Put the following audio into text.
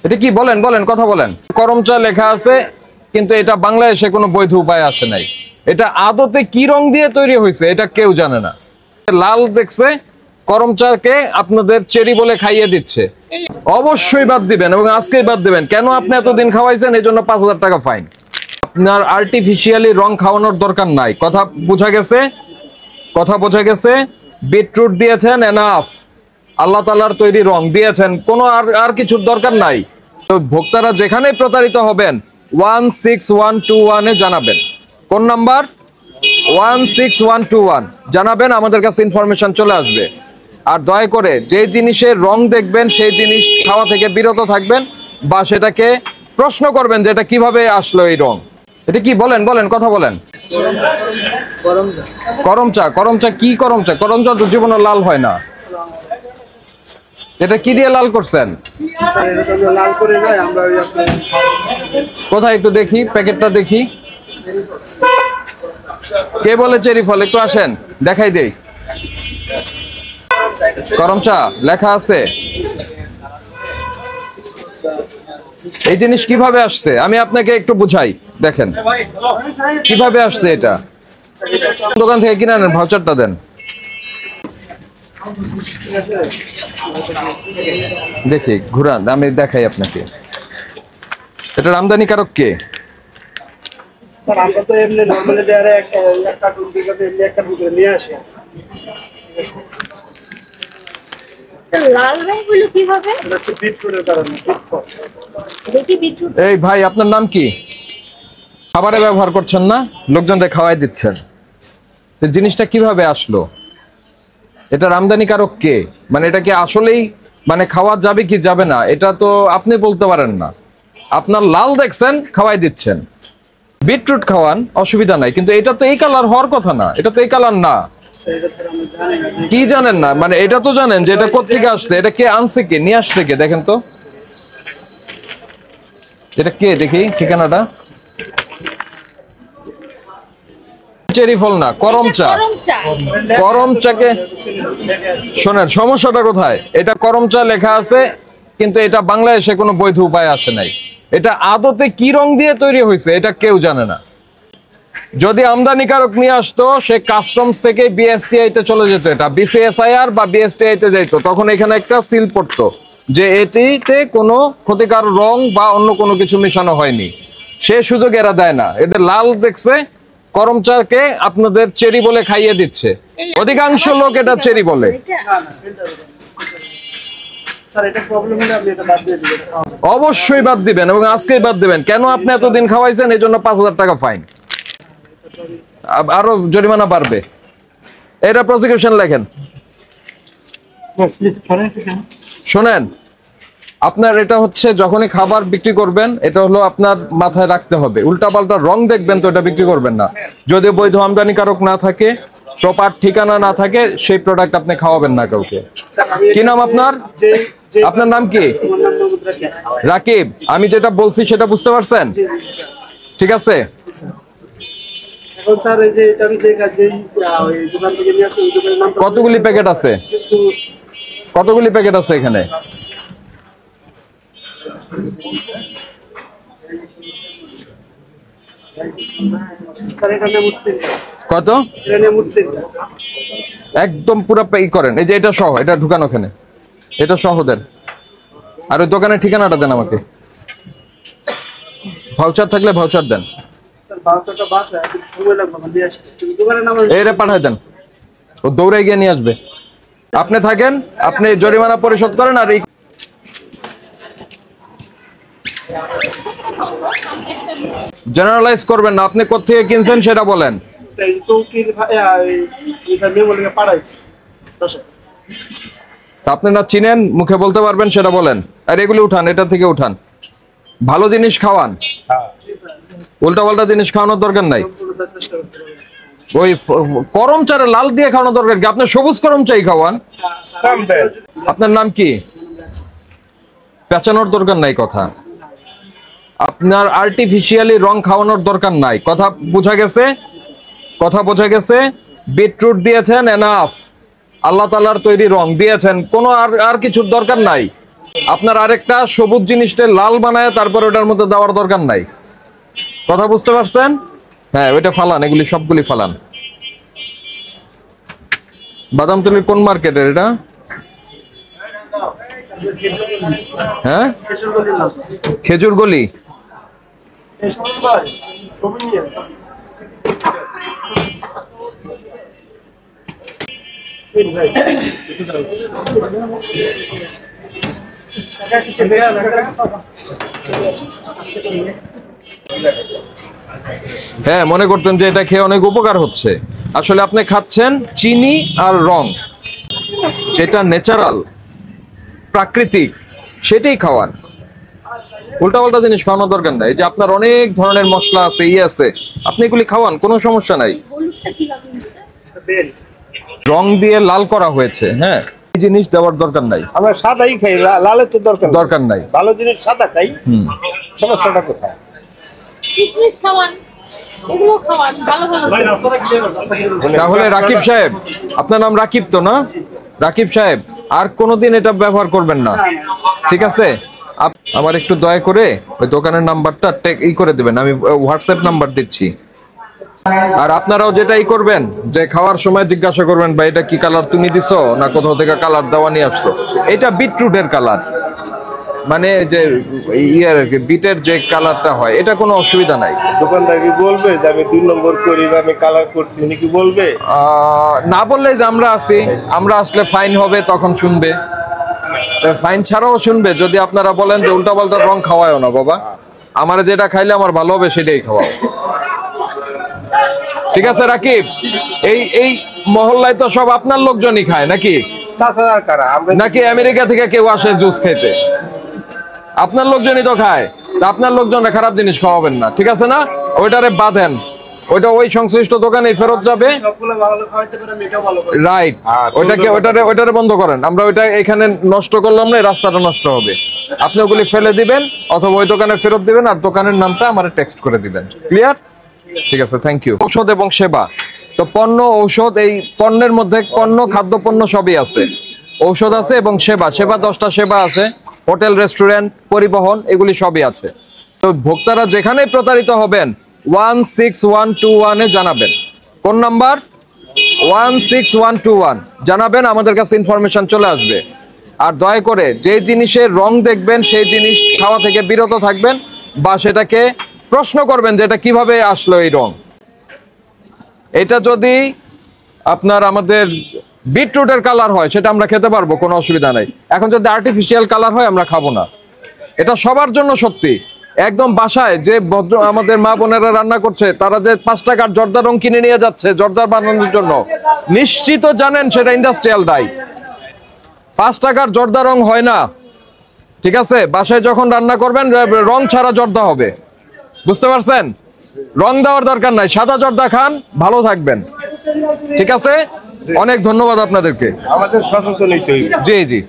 এটা কি বলেন বলেন কথা বলেন। করম চা লেখা আছে কিন্তু এটা বাংলাদেশে কোনো বৈধ উপায় আসে নাই। এটা আদতে কি রং দিয়ে তৈরি হয়েছে এটা কেউ জানে না। লাল দেখছে করম চাকে আপনাদের চেরি বলে খাইয়ে দিচ্ছে। অবশ্যই বাদ দিবেন এবং আজকেই বাদ দিবেন। কেন আপনি এতদিন খাওয়াইছেন এই জন্য ৫,০০০ টাকা ফাইন। আপনার আর্টিফিশিয়ালি রং খাওয়ানোর দরকার নাই। কথা বোঝা গেছে? কথা বোঝা গেছে? বিটরুট দিয়েছেন এনাফ, আল্লাহ তাআলার তৈরি রং দিয়েছেন, কোনো আর কিছুর দরকার নাই। তো ভোক্তারা যেখানেই প্রতারিত হবেন 16121 এ জানাবেন। কোন নাম্বার? 16121 জানাবেন, আমাদের কাছে ইনফরমেশন চলে আসবে। আর দয়া করে যে জিনিসের রং দেখবেন সেই জিনিস খাওয়া থেকে বিরত থাকবেন বা সেটাকে প্রশ্ন করবেন যে এটা কিভাবে আসলো এই রং। এটা কি বলেন বলেন কথা বলেন। করম চা। করম চা কি করম চা? করম চা তো জীবনে লাল হয় না। এটা কি দিয়ে লাল করছেন? কোথায় একটু দেখি, প্যাকেটটা দেখি। কে বলে চেরি ফল? একটু আসেন দেখাই দেই। করম চা লেখা আছে। এই জিনিস কিভাবে আসছে আমি আপনাকে একটু বুঝাই। দেখেন কিভাবে আসছে। এটা দোকান থেকে কিনে আনেন, ভাউচারটা দেন। দেখি ঘুরান, আমি দেখাই আপনাকে। এটা আমদানিকারক কে? এই ভাই আপনার নাম কি? খাবারে ব্যবহার করছেন না, লোকজনকে খাওয়াই দিচ্ছেন। তো জিনিসটা কিভাবে আসলো? এটার আমদানিকারক কে? মানে এটা কি আসলেই মানে খাওয়া যাবে কি যাবে না এটা তো আপনি বলতে পারেন না। আপনার লাল দেখছেন খাওয়াই দিচ্ছেন। বিটরুট খাওয়ান, অসুবিধা নাই, কিন্তু এটা তো এই কালার হওয়ার কথা না। এটা তো এই কালার না। কি জানেন না? মানে এটা তো জানেন যে এটা কোত্থেকে আসছে, এটা কে আনছে, কে নিয়ে আসছে, কে দেখেন তো এটা কে, দেখি ঠিকানাটা। চেরি ফল না, করম চা। করম চাকে শোনেন সমস্যাটা কোথায়। এটা করম চা লেখা আছে কিন্তু এটা বাংলাদেশে কোনো বৈধ উপায় আসে নাই। এটা আদতে কি রং দিয়ে তৈরি হয়েছে এটা কেউ জানে না। যদি আমদানিকারক নিয়ে আসতো সে কাস্টমস থেকে বিএসটিআই তে চলে যেত, এটা বিসিএসআইআর বা বিএসটিআই তে যেত, তখন এখানে একটা সিল পড়তো যে এটিতে কোনো ক্ষতিকর রং বা অন্য কোনো কিছু মেশানো হয়নি। সে সুযোগ এরা দেয় না। এদের লাল দেখছে করম চাকে আপনাদের চেরি বলে খাইয়ে দিচ্ছে। অধিকাংশ লোক এটা চেরি বলে। অবশ্যই বাদ দিবেন এবং আজকেই বাদ দিবেন। কেন আপনি এতদিন খাওয়াইছেন এই জন্য ৫,০০০ টাকা ফাইন, আরো জরিমানা বাড়বে। এটা প্রসিকিউশন লেখেন। শোনেন আপনার এটা হচ্ছে যখনই খাবার বিক্রি করবেন এটা হলো আপনার মাথায় রাখতে হবে, উল্টাপাল্টা রং দেখবেন তো এটা বিক্রি করবেন না। যদি বৈধ আমদানিকারক না থাকে, প্রপার ঠিকানা না থাকে, সেই প্রোডাক্ট আপনি খাওয়াবেন না কাউকে। কি নাম আপনার? আপনার নাম কি? রাকিব। আমি যেটা বলছি সেটা বুঝতে পারছেন? ঠিক আছে। কতগুলি প্যাকেট আছে? কতগুলি প্যাকেট আছে এখানে? কত? একদম পুরো পে করেন। এই যে এটা সহ, এটা ঢুকানো ওখানে, এটা সহ দেন। আর ওই দোকানের ঠিকানাটা দেন আমাকে। ভাউচার থাকলে ভাউচার দেন। এটা পাঠায় দেন, ও দৌড়ে গিয়ে নিয়ে আসবে। আপনি থাকেন, আপনি জরিমানা পরিশোধ করেন। আর এই জেনারেলাইজ করবেন না। আপনি কোত্থেকে কিনছেন সেটা বলেন। আপনি না চিনেন, মুখে বলতে পারবেন সেটা বলেন। আর এগুলো উঠান, এটা থেকে উঠান। ভালো জিনিস খাওয়ান, উল্টা পাল্টা জিনিস খাওয়ানোর দরকার নাই। ওই করম চারে লাল দিয়ে খাওয়ানোর দরকার কি? আপনি সবুজ করম চাই খাওয়ান। আপনার নাম কি? পেঁচানোর দরকার নাই কথা। আপনার আর্টিফিশিয়ালি রং খাওয়ানোর দরকার নাই। কথা বোঝা গেছে? কথা বোঝা গেছে? বিটরুট দিয়েছেন এনাফ, আল্লাহ তাআলার তৈরি রং দিয়েছেন, কোনো আর কিছুর দরকার নাই। আপনার আরেকটা সবুজ জিনিসটা লাল বানায় তারপর ওটার মধ্যে দেওয়ার দরকার নাই। কথা বুঝতে পারছেন? হ্যাঁ, ওইটা ফালান, এগুলি সবগুলি ফালান। বাদামতলির কোন মার্কেটের এটা? হ্যাঁ, খেজুর গলি। হ্যাঁ, মনে করতেন যে এটা খেয়ে অনেক উপকার হচ্ছে, আসলে আপনি খাচ্ছেন চিনি আর রং, যেটা ন্যাচারাল প্রাকৃতিক সেটাই খাওয়ান। উল্টাপাল্টা জিনিস খাওয়ানোর দরকার নাই। যে আপনার অনেক ধরনের মশলা আছে, আছে, আপনি এগুলি খাওয়ান, কোনো সমস্যা নাই। রং দিয়ে লাল করা হয়েছে, হ্যাঁ, এই জিনিস দেওয়ার দরকার নাই। আমরা সাদাই খাই, লালের তো দরকার নাই। ভালো জিনিস সাদা খাই, সমস্যাটা কোথায়? কিসমিস খাওয়ান, এগুলো খাওয়ান, ভালো ভালো। তাহলে রাকিব সাহেব, আপনার নাম রাকিব তো না? রাকিব সাহেব, আর কোনোদিন এটা ব্যবহার করবেন না, ঠিক আছে? আমার একটু দয়া করে ওই দোকানের নাম্বারটা ই করে দেবেন, আমি হোয়াটসঅ্যাপ নাম্বার দিচ্ছি। আর আপনারাও যেটাই করবেন, যে খাওয়ার সময় জিজ্ঞাসা করবেন ভাই এটা কি কালার তুমি দিছো না কোথাও থেকে কালার দেওয়া নিয়ে আসলো। এটা বিটরুটের কালার, মানে যে ইয়ার বিটের যে কালারটা হয়, এটা কোনো অসুবিধা নাই। দোকানদার কি বলবে যে আমি 2 নম্বর করি বা আমি কালার করছি, উনি কি বলবে? না বললে যে আমরা আছি, আমরা আসলে ফাইন হবে, তখন শুনবে। ফাইন ছাড়াও শুনবে যদি আপনারা বলেন যে উল্টাপাল্টা রং খাওয়ায়ও না বাবা, আমার যেটা খাইলে আমার ভালো হবে সেটাই খাওয়াও। ঠিক আছে রাকিব, এই মহল্লায় তো সব আপনার লোকজনই খায় নাকি? নাকি আমেরিকা থেকে কেউ আসে জুস খেতে? আপনার লোকজনই তো খায়, তা আপনার লোকজনরা খারাপ জিনিস খাওয়াবেন না, ঠিক আছে না? ওইটারে বাঁধেন, ওইটা ওই সংশ্লিষ্ট দোকানে ফেরত যাবে, রাইট? ওইটারে বন্ধ করেন। আমরা ওইটা এখানে নষ্ট করলাম না, এই রাস্তাটা নষ্ট হবে। আপনি ওগুলি ফেলে দিবেন অথবা ওই দোকানে ফেরত দিবেন, আর দোকানের নামটা আমার টেক্সট করে দিবেন। ক্লিয়ার? ঠিক আছে, থ্যাংক ইউ। ঔষধ এবং সেবা, তো পণ্য ঔষধ, এই পণ্যের মধ্যে পণ্য খাদ্য পণ্য সবই আছে, ঔষধ আছে এবং সেবা। 10টা সেবা আছে, হোটেল, রেস্টুরেন্ট, পরিবহন, এগুলি সবই আছে। তো ভোক্তারা যেখানেই প্রতারিত হবেন 16121-এ জানাবেন। কোন নাম্বার? 16121 জানাবেন, আমাদের কাছে ইনফরমেশন চলে আসবে। আর দয়া করে যে জিনিসের রং দেখবেন সেই জিনিস খাওয়া থেকে বিরত থাকবেন, বা সেটাকে প্রশ্ন করবেন যে এটা কিভাবে আসলো এই রং। এটা যদি আপনার আমাদের বিটরুটের কালার হয় সেটা আমরা খেতে পারবো, কোনো অসুবিধা নাই। এখন যদি আর্টিফিশিয়াল কালার হয় আমরা খাবো না। এটা সবার জন্য সত্যি। একদম বাসায় যে ভদ্র আমাদের মা বোনেরা রান্না করছে, তারা যে 5 টাকার জর্দা রং কিনে নিয়ে যাচ্ছে জর্দার বানানোর জন্য, নিশ্চিত জানেন সেটা ইন্ডাস্ট্রিয়াল ডাই। 5 টাকার জর্দা রং হয় না, ঠিক আছে? বাসায় যখন রান্না করবেন রং ছাড়া জর্দা হবে, বুঝতে পারছেন? রং দেওয়ার দরকার নাই, সাদা জর্দা খান, ভালো থাকবেন, ঠিক আছে? অনেক ধন্যবাদ আপনাদেরকে। আমাদের সচেতন হইতে হইবে। জি জি।